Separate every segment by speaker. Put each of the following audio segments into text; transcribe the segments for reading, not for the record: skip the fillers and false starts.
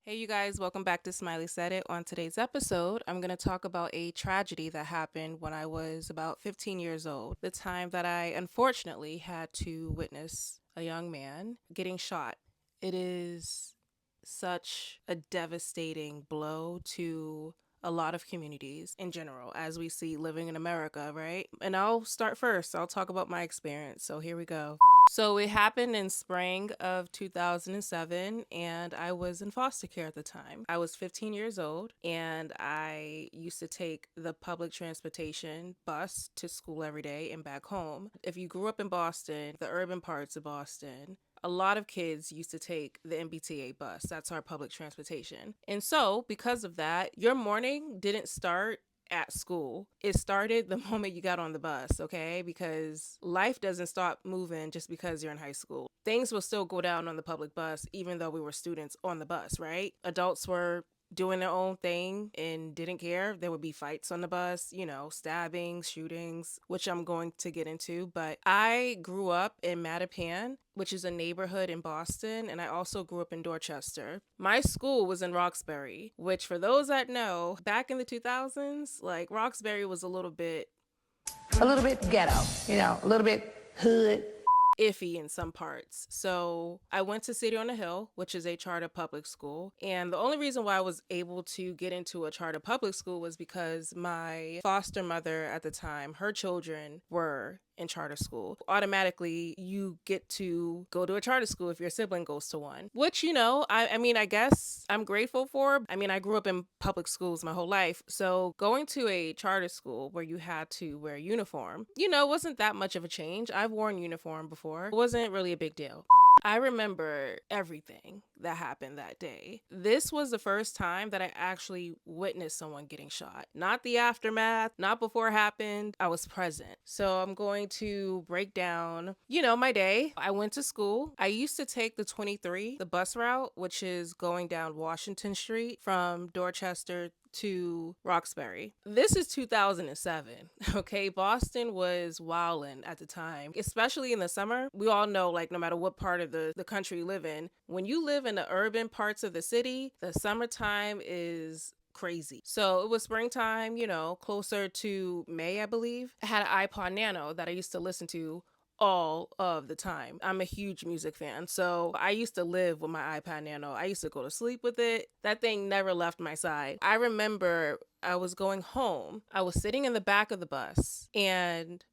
Speaker 1: Hey, you guys, welcome back to Smiley Said It. On today's episode, I'm going to talk about a tragedy that happened when I was about 15 years old. The time that I unfortunately had to witness a young man getting shot. It is such a devastating blow to a lot of communities in general, as we see living in America, right? And I'll start first. I'll talk about my experience. So here we go. So it happened in spring of 2007, and I was in foster care at the time. I was 15 years old, and I used to take the public transportation bus to school every day and back home. If you grew up in Boston, the urban parts of Boston, a lot of kids used to take the MBTA bus. That's our public transportation. And so, because of that, your morning didn't start at school. It started the moment you got on the bus, okay? Because life doesn't stop moving just because you're in high school. Things will still go down on the public bus, even though we were students on the bus, right? Adults were doing their own thing and didn't care. There would be fights on the bus, stabbings, shootings, which I'm going to get into. But I grew up in Mattapan, which is a neighborhood in Boston, and I also grew up in Dorchester. My school was in Roxbury, which for those that know, back in the 2000s, like Roxbury was
Speaker 2: a little bit ghetto, a little bit hood.
Speaker 1: iffy in some parts. So I went to City on the Hill, which is a charter public school. And the only reason why I was able to get into a charter public school was because my foster mother at the time, her children were in charter school. Automatically, you get to go to a charter school if your sibling goes to one, which, I guess I'm grateful for. I mean, I grew up in public schools my whole life. So going to a charter school where you had to wear a uniform, wasn't that much of a change. I've worn uniform before. It wasn't really a big deal. I remember everything that happened that day. This was the first time that I actually witnessed someone getting shot. Not the aftermath, not before it happened. I was present. So I'm going to break down, my day. I went to school. I used to take the 23, the bus route, which is going down Washington Street from Dorchester to Roxbury. This is 2007. Okay, Boston was wildin' at the time, especially in the summer. We all know, like, no matter what part of the country you live in, when you live in the urban parts of the city, the summertime is crazy. So it was springtime, closer to May, I believe. I had an iPod Nano that I used to listen to all of the time. I'm a huge music fan, so I used to live with my iPod Nano. I used to go to sleep with it. That thing never left my side. I remember I was going home. I was sitting in the back of the bus, and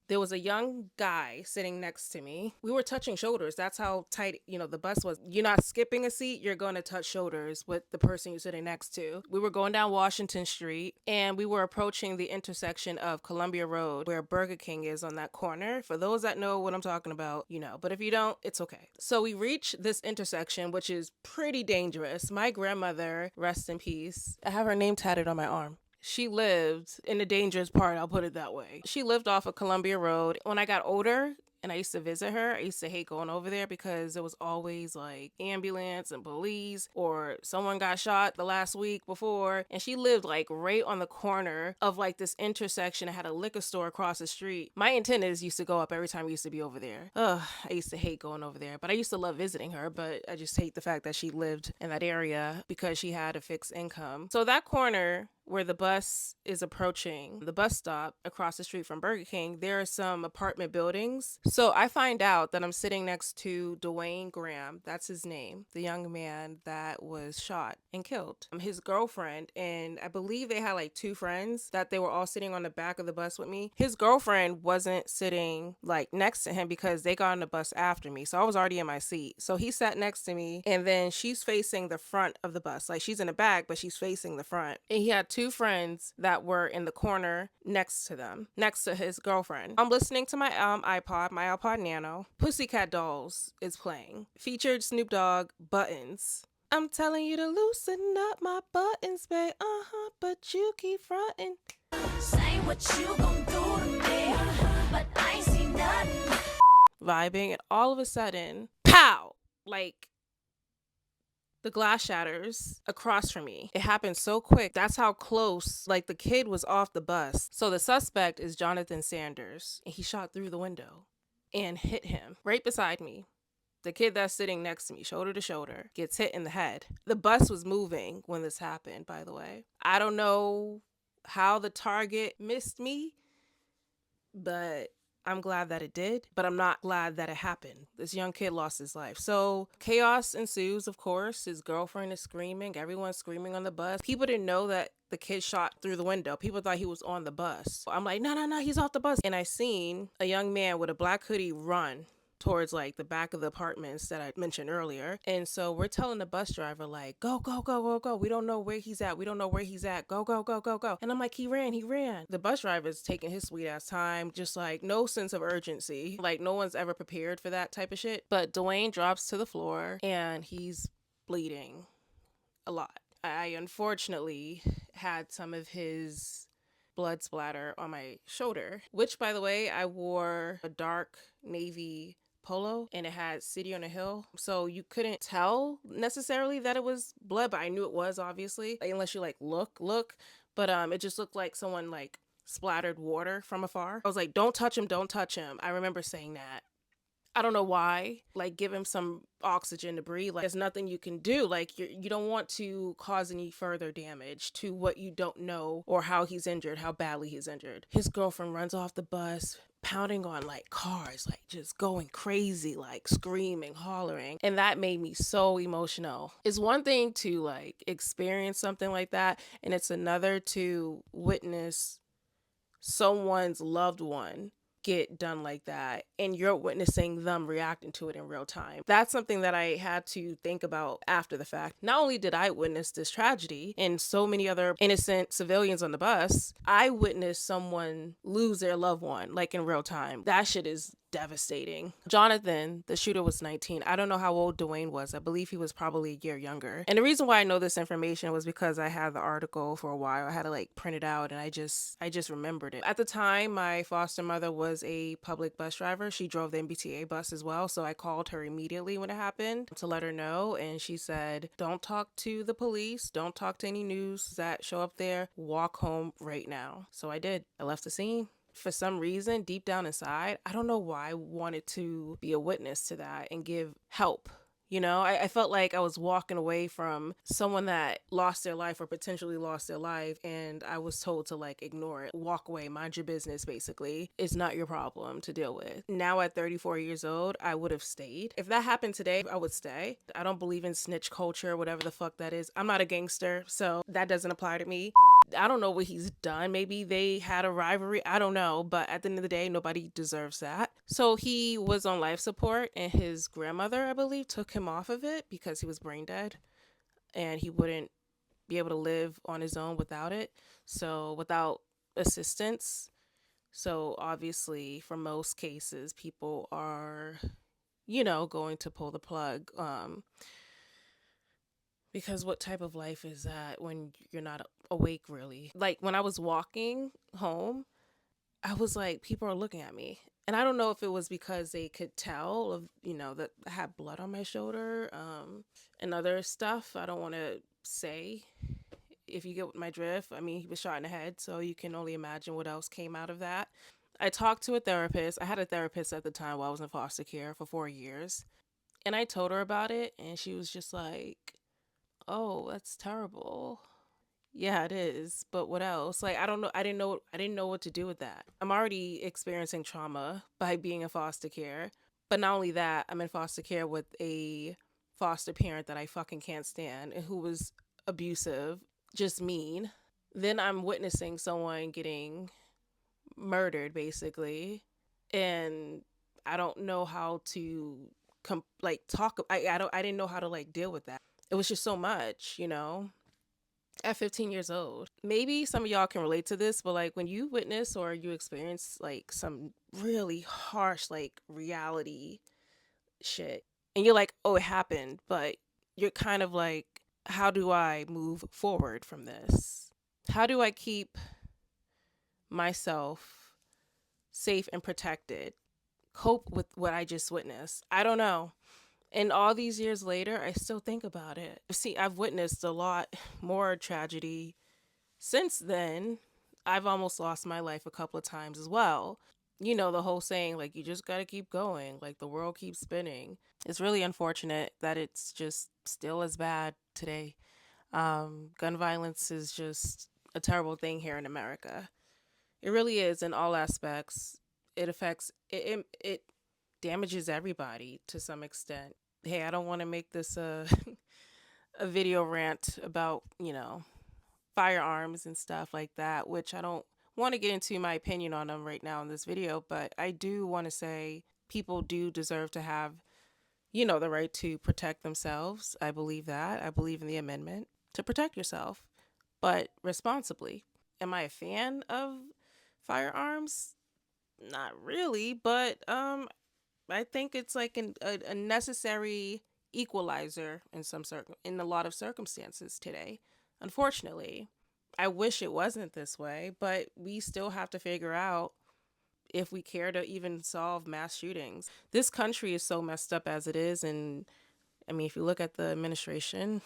Speaker 1: there was a young guy sitting next to me. We were touching shoulders. That's how tight, the bus was. You're not skipping a seat. You're going to touch shoulders with the person you're sitting next to. We were going down Washington Street, and we were approaching the intersection of Columbia Road, where Burger King is on that corner. For those that know what I'm talking about, but if you don't, it's okay. So we reach this intersection, which is pretty dangerous. My grandmother, rest in peace, I have her name tatted on my arm. She lived in the dangerous part, I'll put it that way. She lived off of Columbia Road. When I got older and I used to visit her, I used to hate going over there because there was always like ambulance and police, or someone got shot the last week before. And she lived like right on the corner of like this intersection. It had a liquor store across the street. My antennas used to go up every time we used to be over there. Ugh, I used to hate going over there, but I used to love visiting her. But I just hate the fact that she lived in that area because she had a fixed income. So that corner where the bus is approaching the bus stop across the street from Burger King, there are some apartment buildings. So I find out that I'm sitting next to Dwayne Graham, that's his name, the young man that was shot and killed. His girlfriend, and I believe they had like two friends that they were all sitting on the back of the bus with me. His girlfriend wasn't sitting like next to him because they got on the bus after me. So I was already in my seat. So he sat next to me, and then she's facing the front of the bus. Like, she's in the back, but she's facing the front. And he had two friends that were in the corner next to them, next to his girlfriend. I'm listening to my iPod Nano. Pussycat Dolls is playing. Featured Snoop Dogg, Buttons. I'm telling you to loosen up my buttons, babe, but you keep frontin'. Say what you gon' do to me, but I ain't seen nothing. Vibing, and all of a sudden, pow! Like, the glass shatters across from me. It happened so quick. That's how close, like, the kid was off the bus. So the suspect is Jonathan Sanders, and he shot through the window and hit him right beside me. The kid that's sitting next to me, shoulder to shoulder, gets hit in the head. The bus was moving when this happened, by the way. I don't know how the target missed me, but I'm glad that it did, but I'm not glad that it happened. This young kid lost his life. So chaos ensues, of course. His girlfriend is screaming. Everyone's screaming on the bus. People didn't know that the kid shot through the window. People thought he was on the bus. I'm like, no, no, no, he's off the bus. And I seen a young man with a black hoodie run towards like the back of the apartments that I mentioned earlier. And so we're telling the bus driver like, go, go, go, go, go. We don't know where he's at. We don't know where he's at. Go, go, go, go, go. And I'm like, he ran, he ran. The bus driver's taking his sweet ass time, just like no sense of urgency. Like no one's ever prepared for that type of shit. But Dwayne drops to the floor and he's bleeding a lot. I unfortunately had some of his blood splatter on my shoulder, which by the way, I wore a dark navy polo and it had City on a Hill. So you couldn't tell necessarily that it was blood, but I knew it was obviously, unless you like look. But it just looked like someone like splattered water from afar. I was like, don't touch him, don't touch him. I remember saying that. I don't know why. Like, give him some oxygen to breathe. Like, there's nothing you can do. Like, you don't want to cause any further damage to what you don't know or how he's injured, how badly he's injured. His girlfriend runs off the bus, pounding on like cars, like just going crazy, like screaming, hollering. And that made me so emotional. It's one thing to like experience something like that, and it's another to witness someone's loved one get done like that and you're witnessing them reacting to it in real time. That's something that I had to think about after the fact. Not only did I witness this tragedy and so many other innocent civilians on the bus, I witnessed someone lose their loved one like in real time. That shit is devastating. Jonathan, the shooter, was 19. I don't know how old Dwayne was. I believe he was probably a year younger. And the reason why I know this information was because I had the article for a while. I had to like print it out and I just remembered it. At the time, my foster mother was a public bus driver. She drove the MBTA bus as well. So I called her immediately when it happened to let her know. And she said, don't talk to the police. Don't talk to any news that show up there. Walk home right now. So I did. I left the scene. For some reason, deep down inside, I don't know why I wanted to be a witness to that and give help. You know, I felt like I was walking away from someone that lost their life or potentially lost their life, and I was told to like ignore it, walk away, mind your business, basically. It's not your problem to deal with. Now at 34 years old, I would have stayed. If that happened today, I would stay. I don't believe in snitch culture, whatever the fuck that is. I'm not a gangster, so that doesn't apply to me. I don't know what he's done. Maybe they had a rivalry. I don't know. But at the end of the day, nobody deserves that. So he was on life support and his grandmother, I believe, took him off of it because he was brain dead and he wouldn't be able to live on his own without it. So without assistance. So obviously, for most cases, people are, going to pull the plug. Because what type of life is that when you're not awake, really? Like, when I was walking home, I was like, people are looking at me. And I don't know if it was because they could tell that I had blood on my shoulder and other stuff. I don't want to say if you get my drift. I mean, he was shot in the head, so you can only imagine what else came out of that. I talked to a therapist. I had a therapist at the time while I was in foster care for 4 years. And I told her about it, and she was just like, oh, that's terrible. Yeah, it is. But what else? Like, I don't know. I didn't know what to do with that. I'm already experiencing trauma by being in foster care. But not only that, I'm in foster care with a foster parent that I fucking can't stand and who was abusive, just mean. Then I'm witnessing someone getting murdered, basically. And I don't know how to talk. I didn't know how to like deal with that. It was just so much. At 15 years old. Maybe some of y'all can relate to this, but like when you witness or you experience like some really harsh like reality shit and you're like, oh, it happened, but you're kind of like, how do I move forward from this? How do I keep myself safe and protected? Cope with what I just witnessed? I don't know. And all these years later, I still think about it. See, I've witnessed a lot more tragedy since then. I've almost lost my life a couple of times as well. You know, the whole saying, like, you just got to keep going, like, the world keeps spinning. It's really unfortunate that it's just still as bad today. Gun violence is just a terrible thing here in America. It really is in all aspects. It affects, it damages everybody to some extent. Hey, I don't want to make this a video rant about, firearms and stuff like that, which I don't want to get into my opinion on them right now in this video, but I do want to say people do deserve to have, the right to protect themselves. I believe that. I believe in the amendment to protect yourself, but responsibly. Am I a fan of firearms? Not really, but I think it's like a necessary equalizer in in a lot of circumstances today. Unfortunately, I wish it wasn't this way, but we still have to figure out if we care to even solve mass shootings. This country is so messed up as it is, and I mean, if you look at the administration,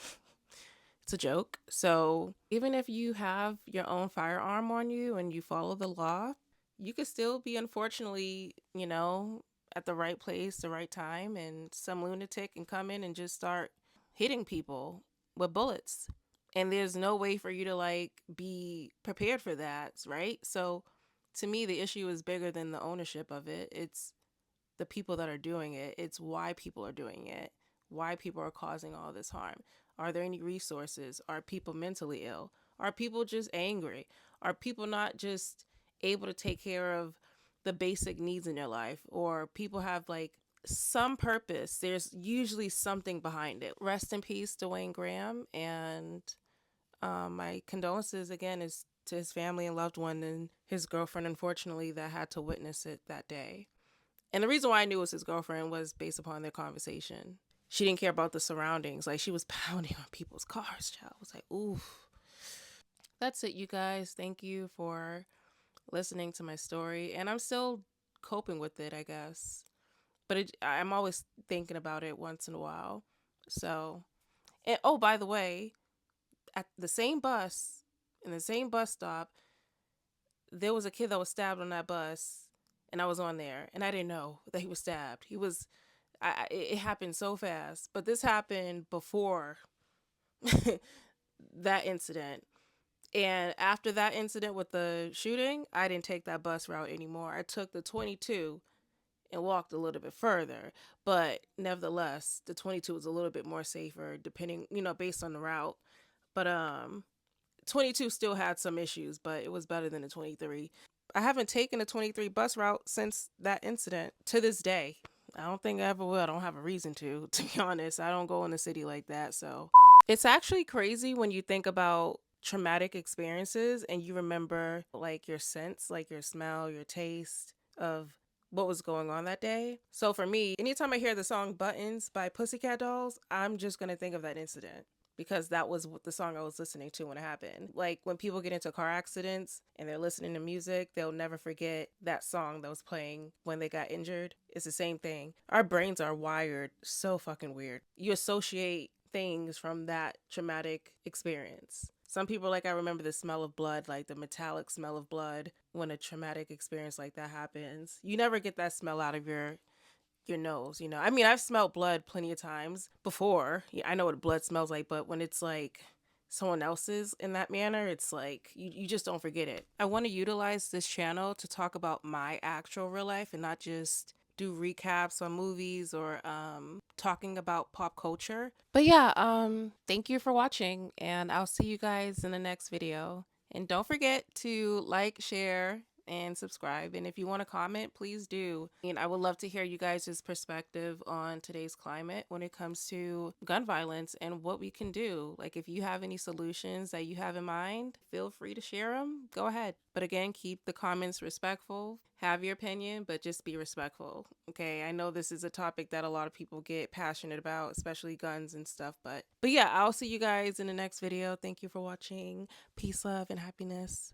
Speaker 1: it's a joke. So, even if you have your own firearm on you and you follow the law, you could still be, unfortunately, at the right place, the right time, and some lunatic can come in and just start hitting people with bullets. And there's no way for you to like be prepared for that, right? So, to me, the issue is bigger than the ownership of it. It's the people that are doing it. It's why people are doing it, why people are causing all this harm. Are there any resources? Are people mentally ill? Are people just angry? Are people not just able to take care of the basic needs in their life? Or people have like some purpose. There's usually something behind it. Rest in peace, Dwayne Graham. And my condolences again is to his family and loved one and his girlfriend, unfortunately, that had to witness it that day. And the reason why I knew it was his girlfriend was based upon their conversation. She didn't care about the surroundings. Like, she was pounding on people's cars, child. I was like, ooh. That's it, you guys. Thank you for listening to my story. And I'm still coping with it, I guess. But I'm always thinking about it once in a while. So, and oh, by the way, at the same bus, in the same bus stop, there was a kid that was stabbed on that bus. And I was on there. And I didn't know that he was stabbed. It happened so fast, but this happened before that incident. And after that incident with the shooting, I didn't take that bus route anymore. I took the 22 and walked a little bit further. But nevertheless, the 22 was a little bit more safer depending, based on the route. But 22 still had some issues, but it was better than the 23. I haven't taken a 23 bus route since that incident to this day. I don't think I ever will. I don't have a reason to be honest. I don't go in the city like that. So it's actually crazy when you think about traumatic experiences and you remember like your sense, like your smell, your taste of what was going on that day. So for me, anytime I hear the song Buttons by Pussycat Dolls, I'm just going to think of that incident because that was the song I was listening to when it happened. Like when people get into car accidents and they're listening to music, they'll never forget that song that was playing when they got injured. It's the same thing. Our brains are wired so fucking weird. You associate things from that traumatic experience. Some people like I remember the smell of blood, like the metallic smell of blood when a traumatic experience like that happens. You never get that smell out of your nose, I mean, I've smelled blood plenty of times before. Yeah, I know what blood smells like, but when it's like someone else's in that manner, it's like you just don't forget it. I want to utilize this channel to talk about my actual real life and not just do recaps on movies or talking about pop culture. But yeah, thank you for watching and I'll see you guys in the next video. And don't forget to like, share, and subscribe. And if you want to comment, please do. And I would love to hear you guys' perspective on today's climate when it comes to gun violence and what we can do. Like if you have any solutions that you have in mind, feel free to share them. Go ahead. But again, keep the comments respectful. Have your opinion, but just be respectful. Okay, I know this is a topic that a lot of people get passionate about, especially guns and stuff. But yeah, I'll see you guys in the next video. Thank you for watching. Peace, love, and happiness.